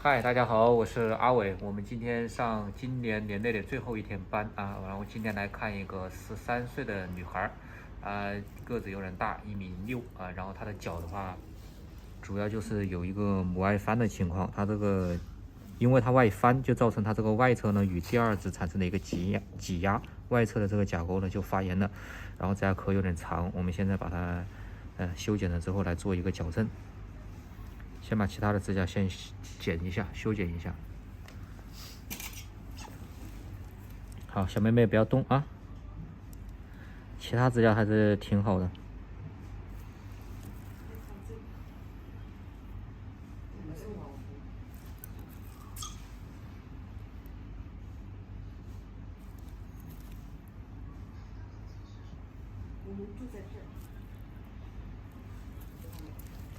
嗨，大家好，我是阿伟。我们今天上今年年内的最后一天班啊，然后今天来看一个13岁的女孩个子有点大，1.6米啊，然后她的脚的话，主要就是有一个母外翻的情况，她这个因为它外翻，就造成它这个外侧呢与第二指产生了一个挤压，外侧的这个甲沟呢就发炎了，然后这下壳有点长，我们现在把它修剪了之后来做一个矫正。先把其他的指甲先剪一下，修剪一下。好，小妹妹不要动啊，其他指甲还是挺好的。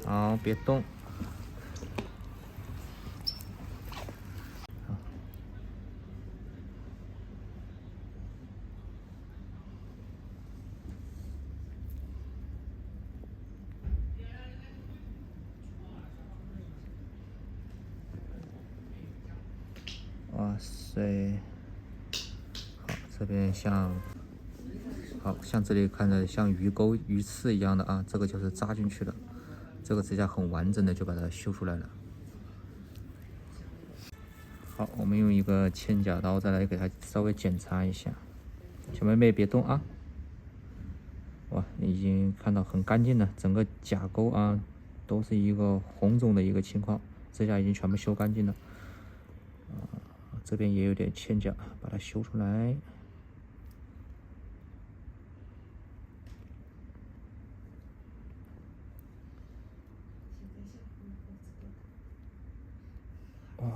好，别动。哇塞，好，这边像这里看着像鱼钩、鱼刺一样的啊，这个就是扎进去了。这个指甲很完整的就把它修出来了。好，我们用一个嵌甲刀再来给它稍微检查一下。小妹妹别动啊！哇，已经看到很干净了，整个甲沟啊都是一个红肿的一个情况，指甲已经全部修干净了。这边也有点嵌甲，把它修出来。哇！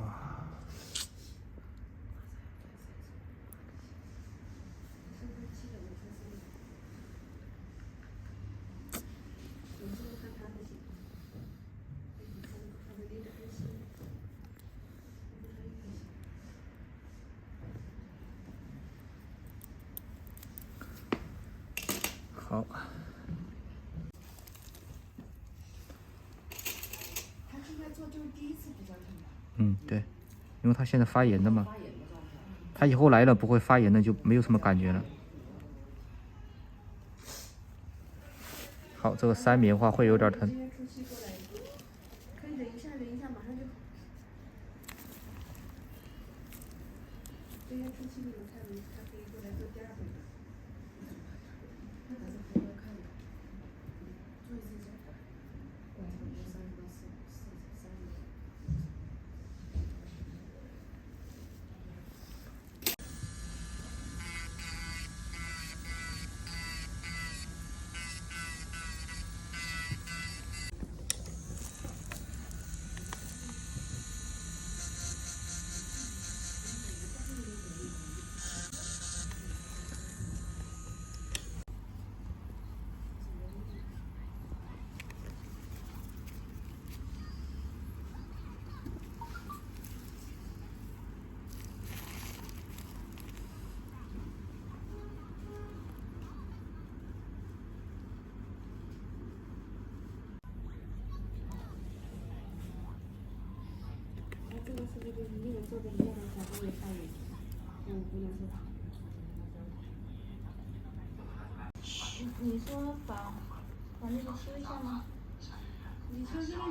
好。他现在做就是第一次比较疼吧？对，因为他现在发炎的嘛，他以后来了不会发炎的，就没有什么感觉了。好，这个塞棉花会有点疼。可以忍一下，马上就好。今天出去你看他可以过来做第二回的。那还是回头看的。做一次脚吧。这个是不是一人做的一样的才不会发炎？不能说。你说把那个修一下吗？你说这个。